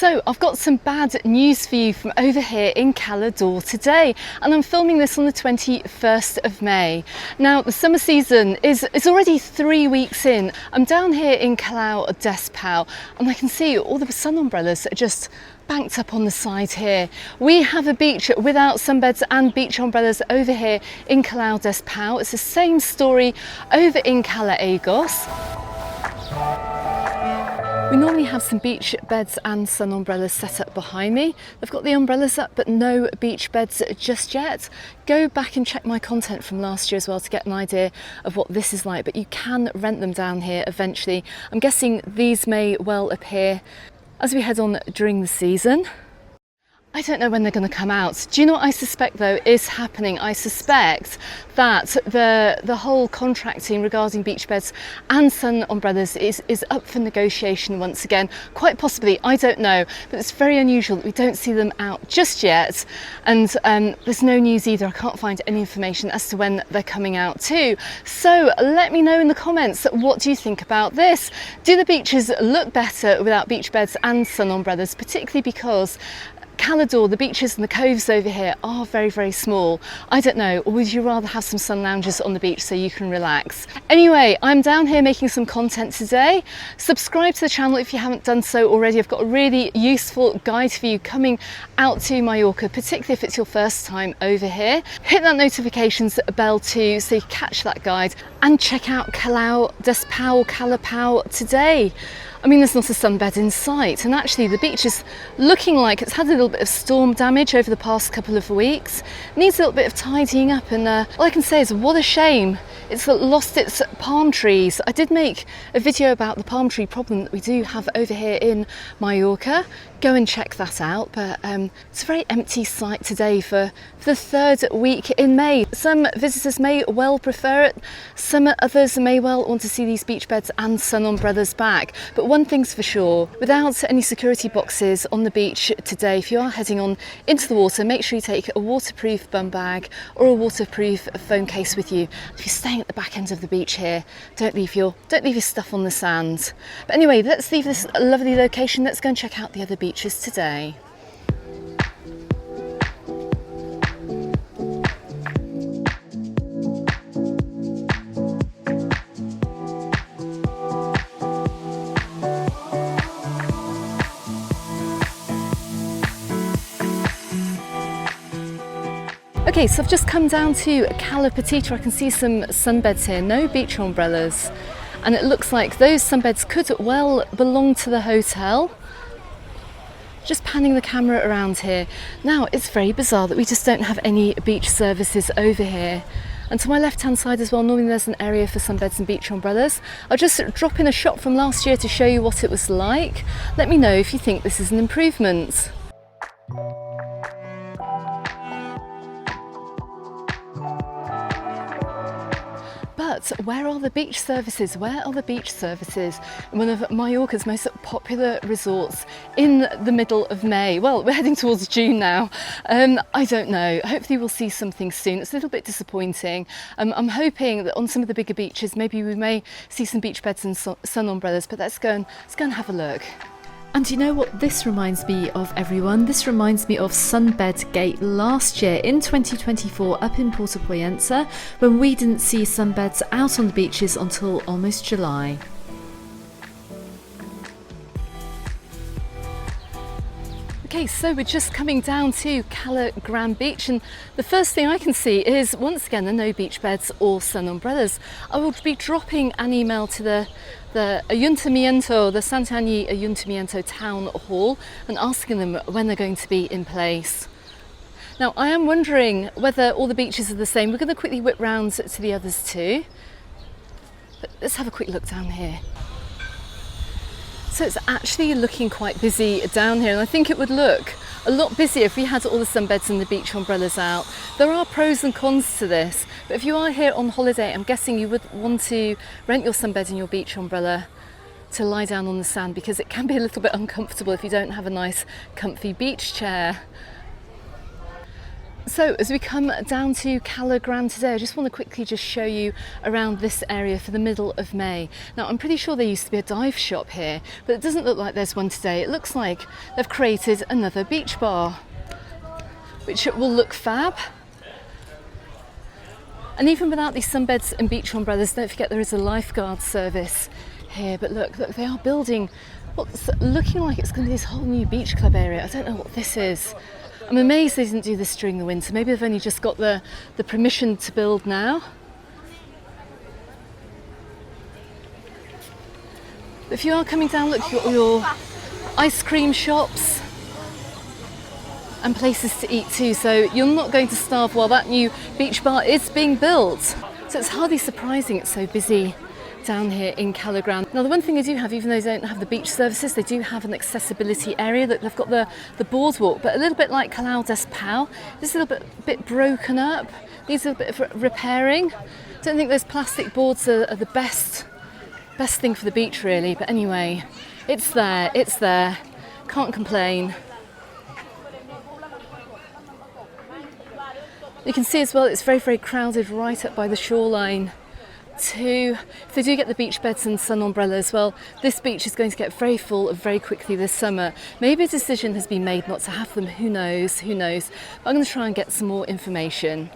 So I've got some bad news for you from over here in Cala today, and I'm filming this on the 21st of May. Now the summer season is already 3 weeks in. I'm down here in Cala Despa and I can see all the sun umbrellas are just banked up on the side here. We have a beach without sunbeds and beach umbrellas over here in Cala Despa. It's the same story over in Cala Agos. We normally have some beach beds and sun umbrellas set up behind me. They've got the umbrellas up but no beach beds just yet. Go back and check my content from last year as well to get an idea of what this is like, but you can rent them down here eventually. I'm guessing these may well appear as we head on during the season. I don't know when they're going to come out. Do you know what I suspect though is happening? I suspect that the whole contracting regarding beach beds and sun umbrellas is up for negotiation once again. Quite possibly, I don't know, but it's very unusual that we don't see them out just yet. And there's no news either. I can't find any information as to when they're coming out too. So let me know in the comments, what do you think about this? Do the beaches look better without beach beds and sun umbrellas, particularly because Cala, the beaches and the coves over here are very, very small. I don't know, or would you rather have some sun lounges on the beach so you can relax? Anyway, I'm down here making some content today. Subscribe to the channel if you haven't done so already. I've got a really useful guide for you coming out to Mallorca, particularly if it's your first time over here. Hit that notifications bell too so you catch that guide, and check out Cala Despa or Cala today. I mean, there's not a sunbed in sight, and actually the beach is looking like it's had a little bit of storm damage over the past couple of weeks. Needs a little bit of tidying up, and all I can say is what a shame. It's lost its palm trees. I did make a video about the palm tree problem that we do have over here in Mallorca. Go and check that out, but it's a very empty site today for the third week in May. Some visitors may well prefer it, some others may well want to see these beach beds and sun umbrellas back. But one thing's for sure, without any security boxes on the beach today, if you are heading on into the water, make sure you take a waterproof bum bag or a waterproof phone case with you. If you're staying at the back end of the beach here, don't leave your stuff on the sand. But anyway, let's leave this lovely location. Let's go and check out the other beaches today. Okay, so I've just come down to Calipatita. I can see some sunbeds here, no beach umbrellas. And it looks like those sunbeds could well belong to the hotel. Just panning the camera around here. Now, it's very bizarre that we just don't have any beach services over here. And to my left-hand side as well, normally there's an area for sunbeds and beach umbrellas. I'll just drop in a shot from last year to show you what it was like. Let me know if you think this is an improvement. But where are the beach services? Where are the beach services in one of Mallorca's most popular resorts in the middle of May? Well, we're heading towards June now. I don't know. Hopefully we'll see something soon. It's a little bit disappointing. I'm hoping that on some of the bigger beaches, maybe we may see some beach beds and sun umbrellas, but let's go and have a look. And you know what this reminds me of, everyone? This reminds me of Sunbedgate last year in 2024 up in Puerto Pollensa, when we didn't see sunbeds out on the beaches until almost July. Okay, so we're just coming down to Cala Gran Beach, and the first thing I can see is, once again, there are no beach beds or sun umbrellas. I will be dropping an email to the Ayuntamiento, the Santani Ayuntamiento Town Hall, and asking them when they're going to be in place. Now, I am wondering whether all the beaches are the same. We're going to quickly whip round to the others too. But let's have a quick look down here. So it's actually looking quite busy down here, and I think it would look a lot busier if we had all the sunbeds and the beach umbrellas out. There are pros and cons to this, but if you are here on holiday, I'm guessing you would want to rent your sunbed and your beach umbrella to lie down on the sand, because it can be a little bit uncomfortable if you don't have a nice comfy beach chair. So as we come down to Cala Gran today, I just want to quickly just show you around this area for the middle of May. Now I'm pretty sure there used to be a dive shop here, but it doesn't look like there's one today. It looks like they've created another beach bar, which will look fab. And even without these sunbeds and beach umbrellas, don't forget there is a lifeguard service here. But look, they are building what's looking like it's going to be this whole new beach club area. I don't know what this is. I'm amazed they didn't do this during the winter. Maybe they've only just got the permission to build now. If you are coming down, look, you've got all your ice cream shops and places to eat too. So you're not going to starve while that new beach bar is being built. So it's hardly surprising it's so busy down here in Cala Gran. Now the one thing they do have, even though they don't have the beach services, they do have an accessibility area. That they've got the boardwalk, but a little bit like Cala Despa and Calo, it's a little bit broken up, needs a bit of repairing. Don't think those plastic boards are the best thing for the beach really, but anyway, it's there, can't complain. You can see as well it's very crowded right up by the shoreline too. If they do get the beach beds and sun umbrellas, well, this beach is going to get very full very quickly this summer. Maybe a decision has been made not to have them, who knows. But I'm going to try and get some more information.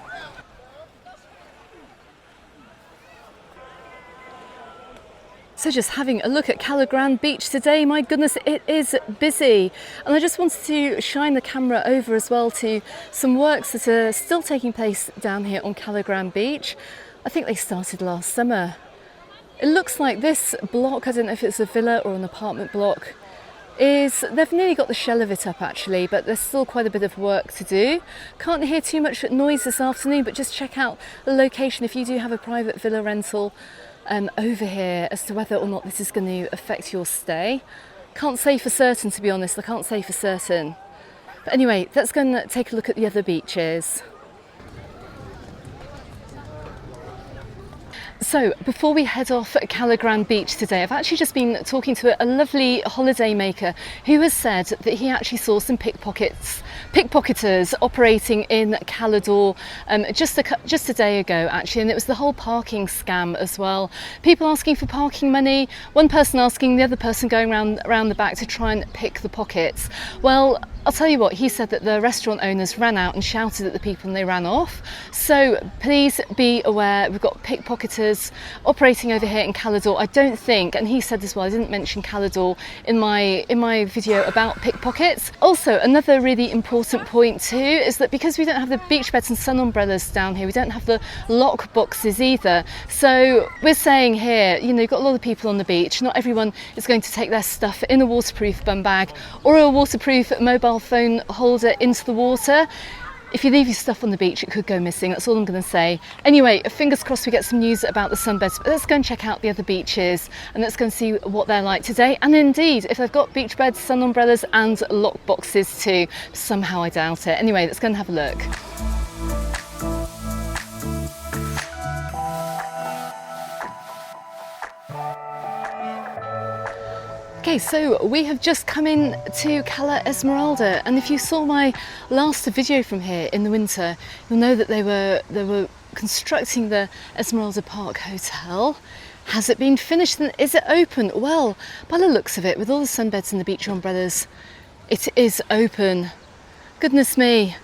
So just having a look at Cala Gran Beach today, my goodness, it is busy. And I just wanted to shine the camera over as well to some works that are still taking place down here on Cala Gran Beach. I think they started last summer. It looks like this block, I don't know if it's a villa or an apartment block, they've nearly got the shell of it up actually, but there's still quite a bit of work to do. Can't hear too much noise this afternoon, but just check out the location if you do have a private villa rental over here as to whether or not this is going to affect your stay. Can't say for certain, to be honest, I can't say for certain. But anyway, let's go and take a look at the other beaches. So before we head off at Cala Gran Beach today, I've actually just been talking to a lovely holiday maker who has said that he actually saw some pickpocketers operating in Calador just a day ago actually, and it was the whole parking scam as well. People asking for parking money, one person asking the other person going around the back to try and pick the pockets. Well, I'll tell you what, he said that the restaurant owners ran out and shouted at the people and they ran off. So please be aware, we've got pickpocketers operating over here in Calador. I don't think, and he said as well, I didn't mention Calador in my video about pickpockets. Also, another really important point too is that because we don't have the beach beds and sun umbrellas down here, we don't have the lock boxes either. So we're saying here, you know, you've got a lot of people on the beach, not everyone is going to take their stuff in a waterproof bum bag or a waterproof mobile phone holder into the water. If you leave your stuff on the beach, it could go missing. That's all I'm going to say. Anyway, fingers crossed we get some news about the sunbeds. But let's go and check out the other beaches and let's go and see what they're like today. And indeed, if they've got beach beds, sun umbrellas and lock boxes too. Somehow I doubt it. Anyway, let's go and have a look. Okay, so we have just come in to Cala Esmeralda, and if you saw my last video from here in the winter, you'll know that they were constructing the Esmeralda Park Hotel. Has it been finished and is it open? Well, by the looks of it, with all the sunbeds and the beach umbrellas, it is open. Goodness me.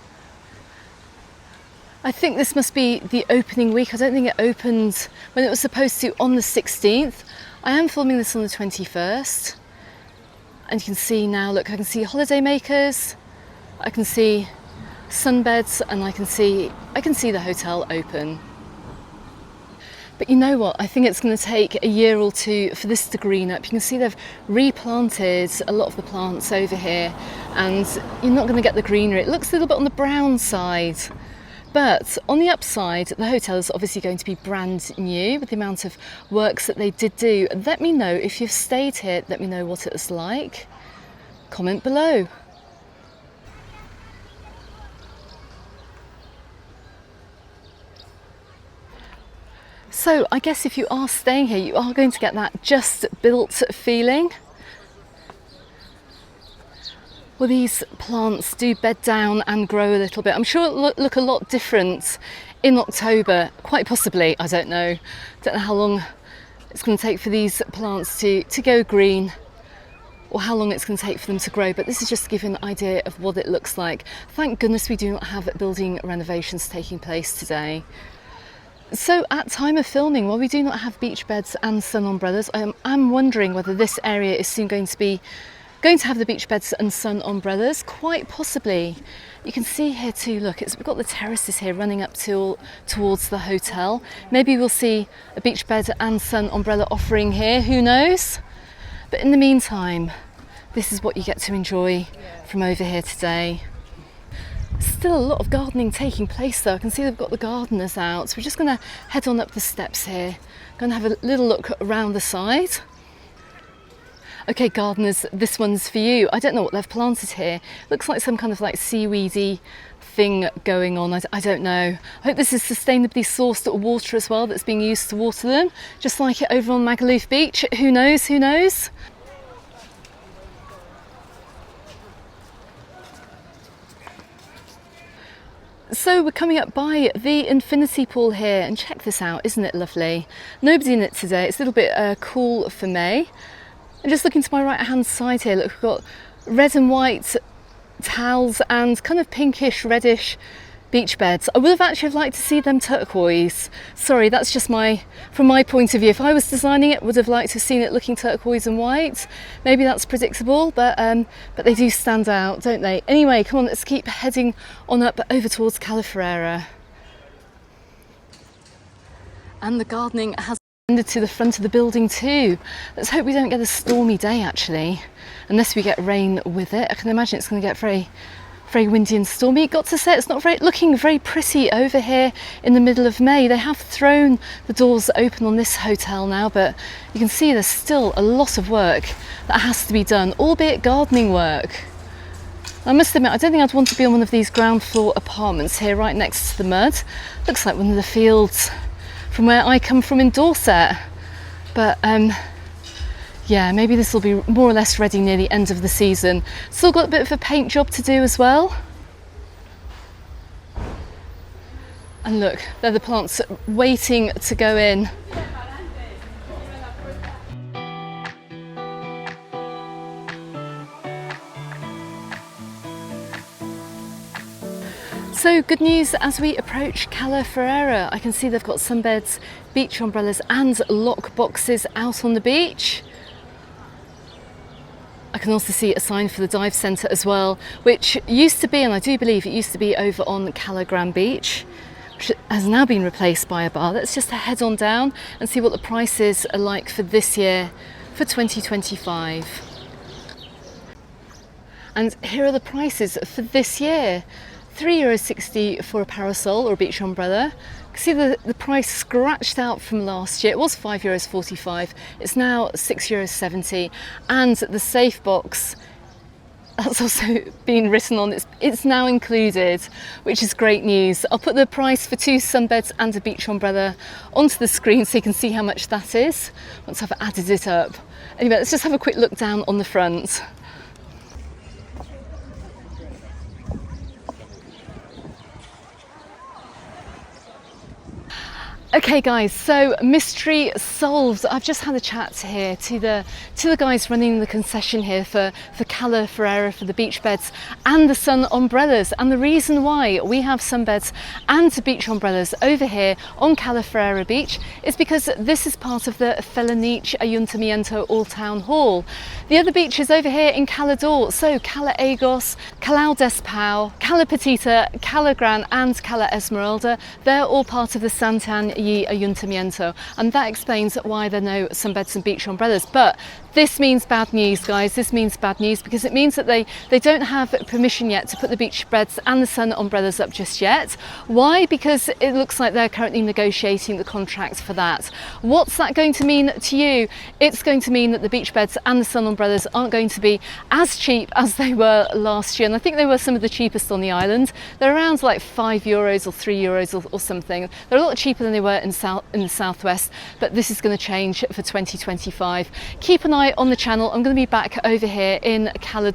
I think this must be the opening week. I don't think it opened when it was supposed to on the 16th. I am filming this on the 21st. And you can see now, look, I can see holiday makers, I can see sunbeds, and I can see the hotel open. But you know what, I think it's going to take a year or two for this to green up. You can see they've replanted a lot of the plants over here, and you're not going to get the greenery. It looks a little bit on the brown side. But on the upside, the hotel is obviously going to be brand new with the amount of works that they did do. Let me know if you've stayed here, let me know what it was like. Comment below. So I guess if you are staying here, you are going to get that just built feeling. Well, these plants do bed down and grow a little bit. I'm sure it'll look a lot different in October, quite possibly. I don't know how long it's going to take for these plants to go green, or how long it's going to take for them to grow, but this is just to give you an idea of what it looks like. Thank goodness we do not have building renovations taking place today. So at time of filming, while we do not have beach beds and sun umbrellas, I'm wondering whether this area is soon going to have the beach beds and sun umbrellas. Quite possibly. You can see here too, look, we've got the terraces here running up towards the hotel. Maybe we'll see a beach bed and sun umbrella offering here, who knows? But in the meantime, this is what you get to enjoy from over here today. Still a lot of gardening taking place though. I can see they've got the gardeners out. So we're just going to head on up the steps here. Going to have a little look around the side. Okay, gardeners, this one's for you. I don't know what they've planted here. Looks like some kind of like seaweedy thing going on. I don't know. I hope this is sustainably sourced water as well that's being used to water them, just like it over on Magaluf Beach. Who knows, who knows? So we're coming up by the infinity pool here, and check this out, isn't it lovely? Nobody in it today. It's a little bit cool for May. And just looking to my right hand side here, look, we've got red and white towels and kind of pinkish reddish beach beds. I would have actually liked to see them turquoise. Sorry, that's just from my point of view. If I was designing it, would have liked to have seen it looking turquoise and white. Maybe that's predictable, but they do stand out, don't they? Anyway, come on, let's keep heading on up over towards Cala Ferrera. And the gardening has extended to the front of the building too. Let's hope we don't get a stormy day actually, unless we get rain with it. I can imagine it's going to get very windy and stormy. Got to say, it's not looking very pretty over here in the middle of May. They have thrown the doors open on this hotel now, but you can see there's still a lot of work that has to be done, albeit gardening work. I must admit, I don't think I'd want to be on one of these ground floor apartments here right next to the mud. Looks like one of the fields from where I come from in Dorset. But yeah, maybe this will be more or less ready near the end of the season. Still got a bit of a paint job to do as well. And look, they're the plants waiting to go in. So good news as we approach Cala Ferrera. I can see they've got sunbeds, beach umbrellas and lock boxes out on the beach. I can also see a sign for the dive centre as well, which used to be, and I do believe it used to be over on Cala Gran Beach, which has now been replaced by a bar. Let's just head on down and see what the prices are like for this year, for 2025. And here are the prices for this year. €3.60 for a parasol or a beach umbrella. You can see the price scratched out from last year. It was €5.45. It's now €6.70. And the safe box, that's also been written on. It's now included, which is great news. I'll put the price for 2 sunbeds and a beach umbrella onto the screen so you can see how much that is once I've added it up. Anyway, let's just have a quick look down on the front. Okay guys, so mystery solved. I've just had a chat here to the guys running the concession here for Cala Ferrera, for the beach beds and the sun umbrellas. And the reason why we have sunbeds and beach umbrellas over here on Cala Ferrera Beach is because this is part of the Feloniche Ayuntamiento All Town Hall. The other beaches over here in Cala d'Or, so Cala Agos, Cala Despa, Calipatita, Cala Gran and Cala Esmeralda, they're all part of the Santan Ayuntamiento, and that explains why there are no sunbeds and beach umbrellas. But this means bad news, guys. This means bad news because it means that they don't have permission yet to put the beach beds and the sun umbrellas up just yet. Why? Because it looks like they're currently negotiating the contract for that. What's that going to mean to you? It's going to mean that the beach beds and the sun umbrellas aren't going to be as cheap as they were last year, and I think they were some of the cheapest on the island. They're around like €5 or €3 or something. They're a lot cheaper than they were in the southwest, but this is going to change for 2025. Keep an eye eye on the channel. I'm going to be back over here in Cala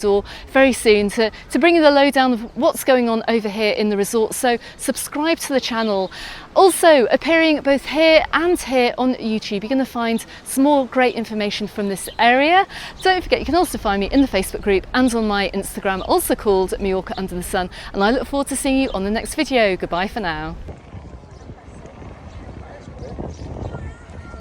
very soon to bring you the lowdown of what's going on over here in the resort, so subscribe to the channel. Also appearing both here and here on YouTube, you're going to find some more great information from this area. Don't forget, you can also find me in the Facebook group and on my Instagram, also called Mallorca Under the Sun, and I look forward to seeing you on the next video. Goodbye for now.